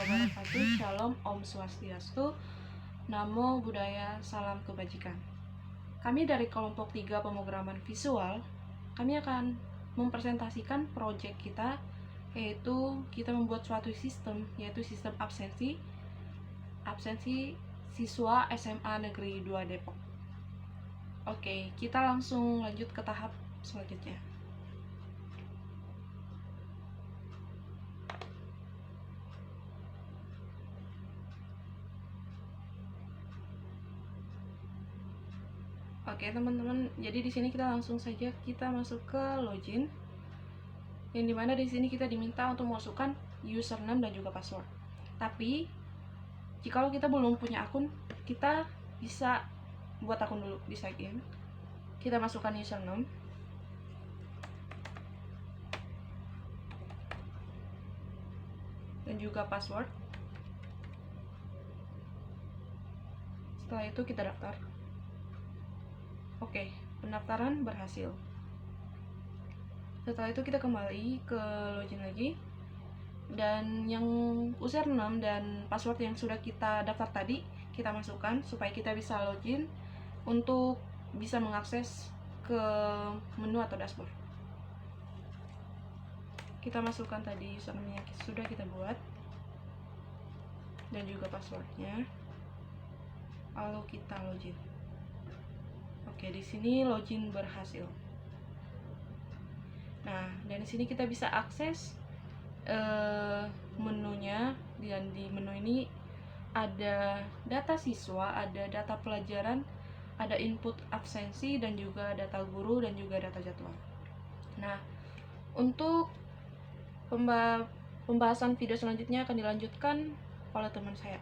wabarakatuh. Shalom, Om Swastiastu, Namo Buddhaya, Salam Kebajikan. Kami dari kelompok 3 pemrograman visual, kami akan mempresentasikan proyek kita, yaitu kita membuat suatu sistem, yaitu sistem absensi siswa SMA Negeri 2 Depok. Oke, kita langsung lanjut ke tahap selanjutnya. Oke teman-teman, jadi di sini kita langsung saja kita masuk ke login, yang dimana di sini kita diminta untuk masukkan username dan juga password. Tapi jikalau kita belum punya akun, kita bisa buat akun dulu di sign in. Kita masukkan username, dan juga password. Setelah itu kita daftar. Oke, pendaftaran berhasil. Setelah itu kita kembali ke login lagi, dan yang username dan password yang sudah kita daftar tadi kita masukkan supaya kita bisa login untuk bisa mengakses ke menu atau dashboard. Kita masukkan tadi username yang sudah kita buat dan juga passwordnya, lalu kita login. Oke, di sini login berhasil. Nah, dan di sini kita bisa akses menunya, dan di menu ini ada data siswa, ada data pelajaran, ada input absensi, dan juga data guru, dan juga data jadwal. Nah, untuk pembahasan video selanjutnya akan dilanjutkan oleh teman saya.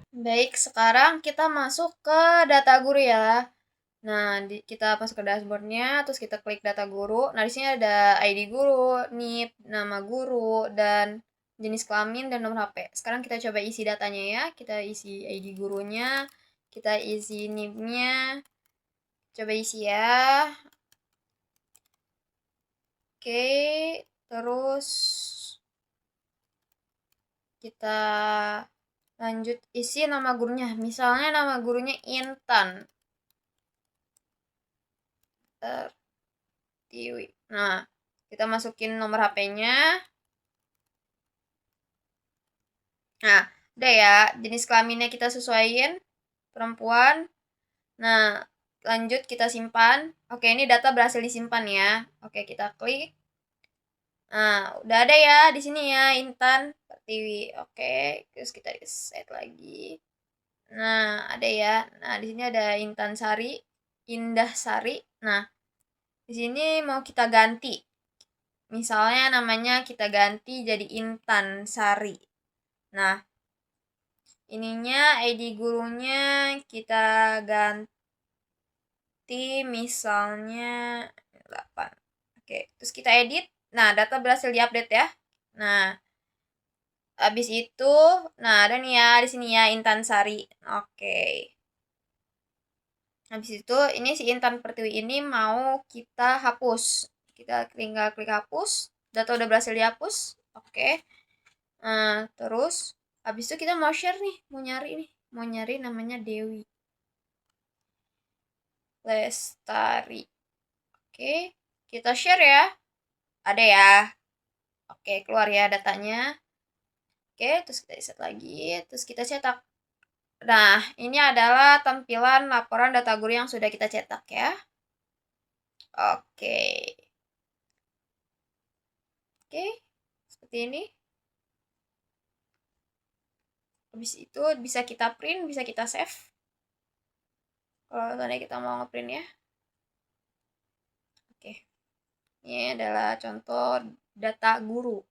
Baik, sekarang kita masuk ke data guru ya. Nah, kita masuk ke dashboardnya, terus kita klik data guru. Nah, di sini ada ID guru, NIP, nama guru, dan jenis kelamin dan nomor HP. Sekarang kita coba isi datanya ya. Kita isi ID gurunya, kita isi NIP-nya. Coba isi ya. Oke, terus kita lanjut isi nama gurunya. Misalnya nama gurunya Intan Tiwi. Nah, kita masukin nomor HP-nya. Nah, udah ya, jenis kelaminnya kita sesuaiin, perempuan. Nah, lanjut kita simpan. Oke, ini data berhasil disimpan ya. Oke, kita klik. Nah, udah ada ya di sini ya, Intan Pertiwi. Oke, terus kita set lagi. Nah, ada ya. Nah, di sini ada Intan Sari, Indah Sari. Nah, di sini mau kita ganti. Misalnya namanya kita ganti jadi Intan Sari. Nah, ininya ID gurunya kita ganti misalnya 8. Oke, terus kita edit. Nah, data berhasil diupdate ya. Nah, habis itu, nah ada nih ya di sini ya Intan Sari. Oke. Habis itu ini si Intan Pertiwi ini mau kita hapus. Kita tinggal klik hapus. Data udah berhasil dihapus. Oke. Nah, terus habis itu kita mau share nih, mau nyari namanya Dewi Lestari. Oke, kita share ya. Ada ya. Oke, keluar ya datanya. Oke, terus kita set lagi, terus kita cetak. Nah, ini adalah tampilan laporan data guru yang sudah kita cetak ya. Oke. Oke, seperti ini. Habis itu bisa kita print, bisa kita save. Kalau tadi kita mau ngeprint ya. Oke. Ini adalah contoh data guru.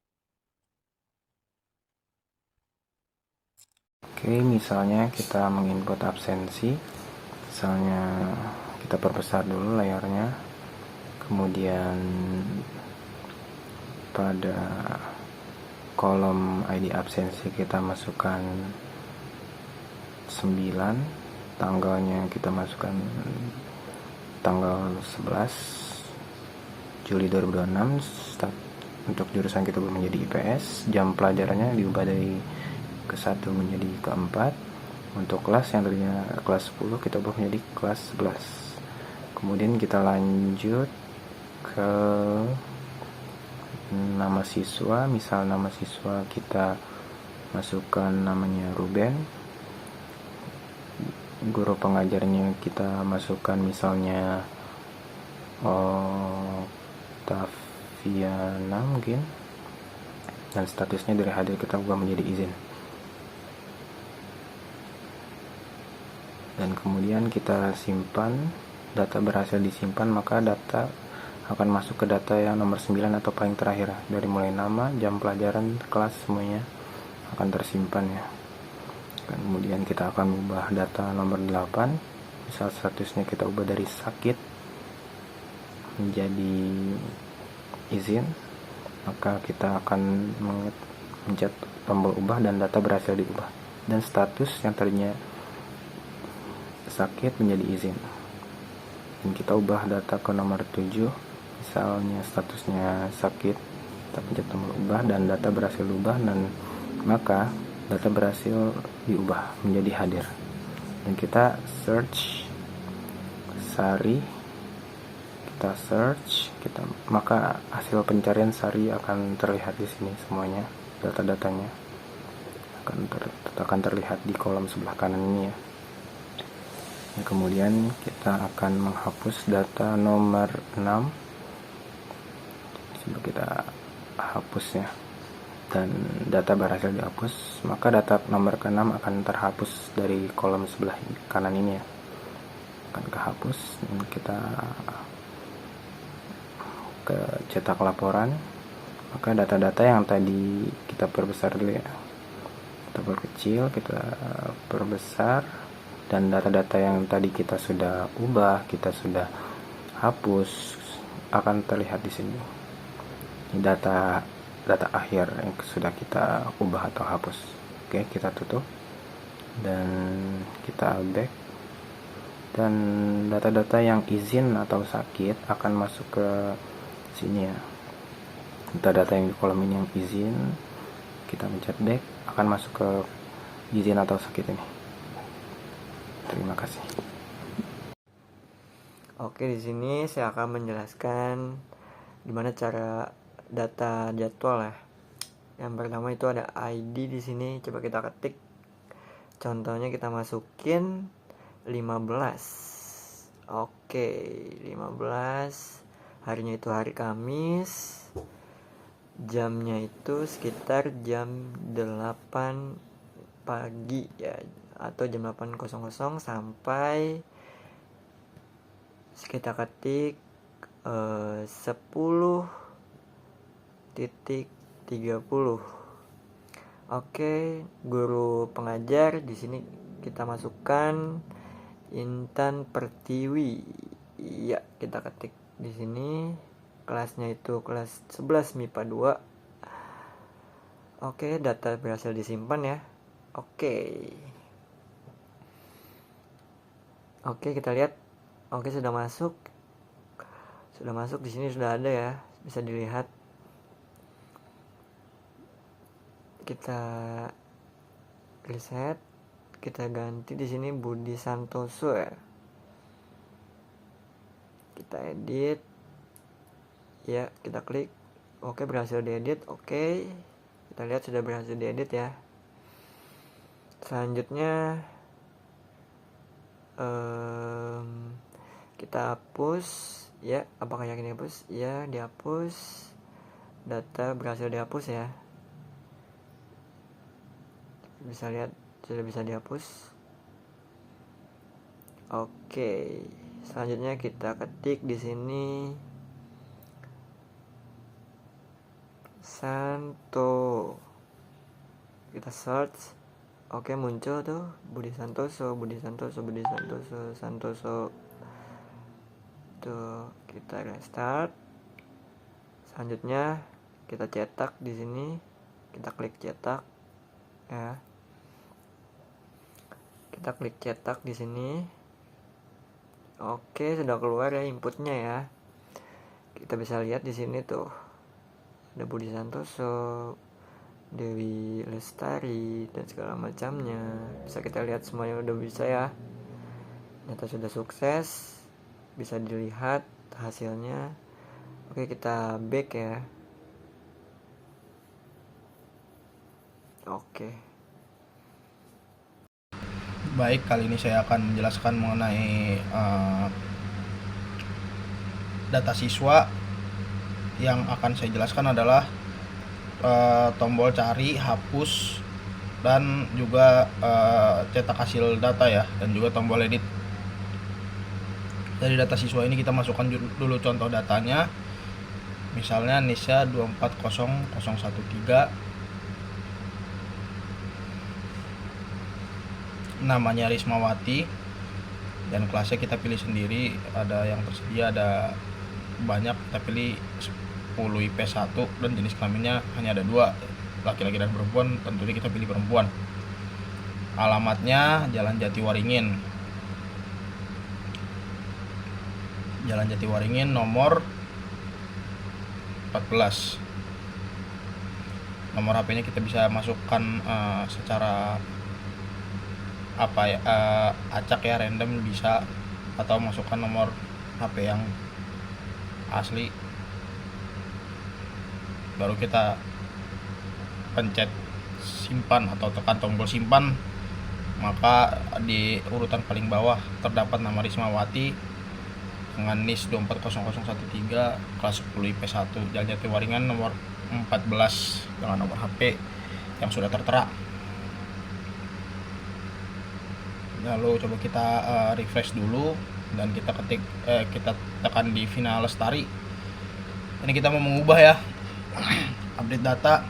Oke, misalnya kita menginput absensi. Misalnya kita perbesar dulu layarnya. Kemudian pada kolom ID absensi kita masukkan 9, tanggalnya kita masukkan tanggal 11 Juli 2026, untuk jurusan kita ubah menjadi IPS, jam pelajarannya diubah dari ke-1 menjadi ke-4. Untuk kelas yang tadinya kelas 10 kita ubah menjadi kelas 11. Kemudian kita lanjut ke nama siswa. Misal nama siswa kita masukkan namanya Ruben, guru pengajarnya kita masukkan misalnya Taviana mungkin, dan statusnya dari hadir kita ubah menjadi izin. Dan kemudian kita simpan, data berhasil disimpan, maka data akan masuk ke data yang nomor 9 atau paling terakhir. Dari mulai nama, jam pelajaran, kelas, semuanya akan tersimpan ya. Kemudian kita akan ubah data nomor 8. Misal statusnya kita ubah dari sakit menjadi izin, maka kita akan mencet tombol ubah dan data berhasil diubah. Dan status yang tadinya sakit menjadi izin. Dan kita ubah data ke nomor 7. Misalnya statusnya sakit, kita pencet tombol ubah dan data berhasil diubah, dan maka data berhasil diubah menjadi hadir. Dan kita search Sari, kita search, maka hasil pencarian Sari akan terlihat di sini semuanya, data-datanya akan terlihat di kolom sebelah kanan ini ya. Dan kemudian kita akan menghapus data nomor 6. Coba kita hapus ya. Dan data berhasil dihapus, maka data nomor ke-6 akan terhapus dari kolom sebelah kanan ini ya. Akan kehapus, dan kita ke cetak laporan, maka data-data yang tadi kita perbesar dulu ya, kita perkecil, kita perbesar, dan data-data yang tadi kita sudah ubah, kita sudah hapus akan terlihat di sini. Ini data akhir yang sudah kita ubah atau hapus. Oke, kita tutup dan kita back. Dan data-data yang izin atau sakit akan masuk ke sini ya. Data-data yang di kolom ini yang izin, kita pencet back, akan masuk ke izin atau sakit ini. Terima kasih. Oke, di sini saya akan menjelaskan gimana cara data jadwal ya. Yang pertama itu ada ID di sini, coba kita ketik. Contohnya kita masukin 15. Oke, 15. Harinya itu hari Kamis. Jamnya itu sekitar jam 8 pagi ya, atau jam 8.00 sampai kita ketik 10.30. Oke, guru pengajar di sini kita masukkan Intan Pertiwi. Iya, kita ketik di sini. Kelasnya itu kelas 11 MIPA 2. Oke, data berhasil disimpan ya. Oke, kita lihat. Oke, sudah masuk. Di sini sudah ada ya, bisa dilihat. Kita reset, kita ganti di sini Budi Santoso ya. Kita edit. Ya, kita klik. Oke, berhasil diedit. Oke, kita lihat sudah berhasil diedit ya. Selanjutnya kita hapus ya. Apakah yakin dihapus? Ya, dihapus. Data berhasil dihapus ya. Bisa lihat sudah bisa dihapus. Oke, selanjutnya kita ketik di sini Santo. Kita search. Oke, muncul tuh Budi Santoso. Tuh, kita restart. Selanjutnya kita cetak di sini. Kita klik cetak ya. Kita klik cetak di sini. Oke, sudah keluar ya inputnya ya. Kita bisa lihat di sini tuh ada Budi Santoso, Dewi Lestari, dan segala macamnya. Bisa kita lihat semuanya udah bisa ya. Ternyata sudah sukses, bisa dilihat hasilnya. Oke, kita back ya. Oke. Baik, kali ini saya akan menjelaskan mengenai data siswa. Yang akan saya jelaskan adalah tombol cari, hapus, dan juga cetak hasil data ya, dan juga tombol edit. Dari data siswa ini kita masukkan dulu contoh datanya. Misalnya Nisha 240013, namanya Rismawati, dan kelasnya kita pilih sendiri, ada yang tersedia, ada banyak, kita pilih 10 IP1, dan jenis kelaminnya hanya ada 2, laki-laki dan perempuan. Tentunya kita pilih perempuan. Alamatnya Jalan Jatiwaringin, nomor 14. Nomor HP-nya kita bisa masukkan secara acak ya, random bisa, atau masukkan nomor HP yang asli. Baru kita pencet simpan atau tekan tombol simpan, maka di urutan paling bawah terdapat nama Rismawati dengan NIS 240013, kelas 10 IP1, Jalan Jatiwaringin nomor 14, dengan nomor HP yang sudah tertera. Lalu coba kita refresh dulu, dan kita kita tekan di Vina Lestari. Ini kita mau mengubah ya, update data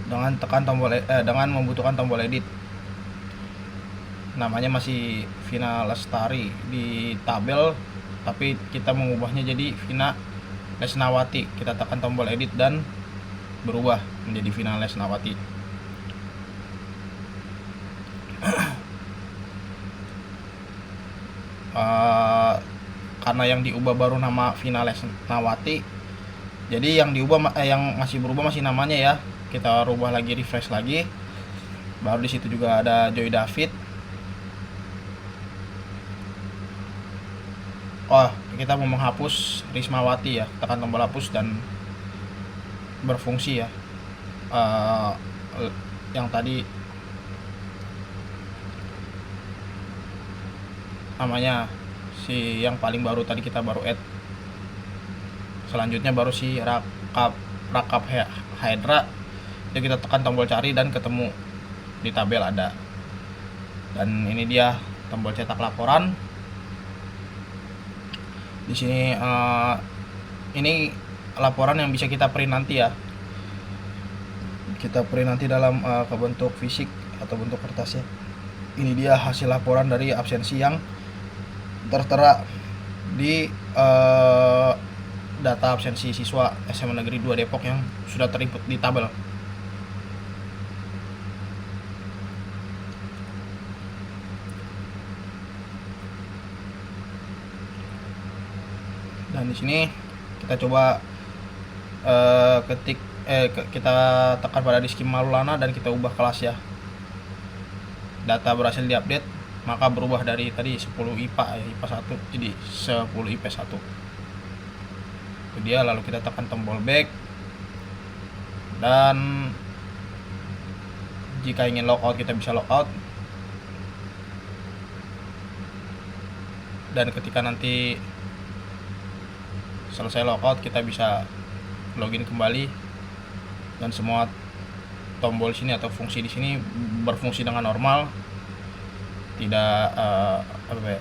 dengan dengan membutuhkan tombol edit. Namanya masih Vina Lestari di tabel, tapi kita mengubahnya jadi Vina Lesnawati. Kita tekan tombol edit dan berubah menjadi Vina Lesnawati. Karena yang diubah baru nama Vina Lesnawati, jadi yang diubah yang masih berubah masih namanya ya. Kita rubah lagi, refresh lagi, baru di situ juga ada Joy David. Kita mau menghapus Rismawati ya, tekan tombol hapus dan berfungsi ya. Yang tadi namanya si yang paling baru tadi kita baru add. Selanjutnya baru si Rakap Hydra. Jadi kita tekan tombol cari dan ketemu di tabel ada. Dan ini dia tombol cetak laporan. Di sini ini laporan yang bisa kita print nanti ya. Kita print nanti dalam bentuk fisik atau bentuk kertas ya. Ini dia hasil laporan dari absensi yang tertera di data absensi siswa SMA Negeri 2 Depok yang sudah terinput di tabel. Dan di sini kita coba kita tekan pada disk Maulana dan kita ubah kelas ya. Data berhasil diupdate, maka berubah dari tadi 10 IPA ya, IPA 1 jadi 10 IP1. Itu dia. Lalu kita tekan tombol back, dan jika ingin logout kita bisa logout, dan ketika nanti selesai logout kita bisa login kembali, dan semua tombol sini atau fungsi di sini berfungsi dengan normal, tidak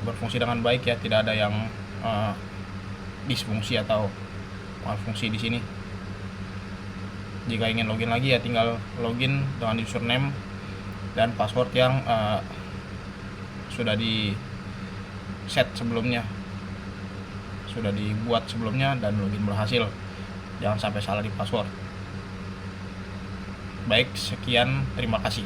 berfungsi dengan baik ya, tidak ada yang disfungsi atau malfungsi di sini. Jika ingin login lagi ya tinggal login dengan username dan password yang sudah di set sebelumnya, sudah dibuat sebelumnya, dan login berhasil. Jangan sampai salah di password. Baik, sekian, terima kasih.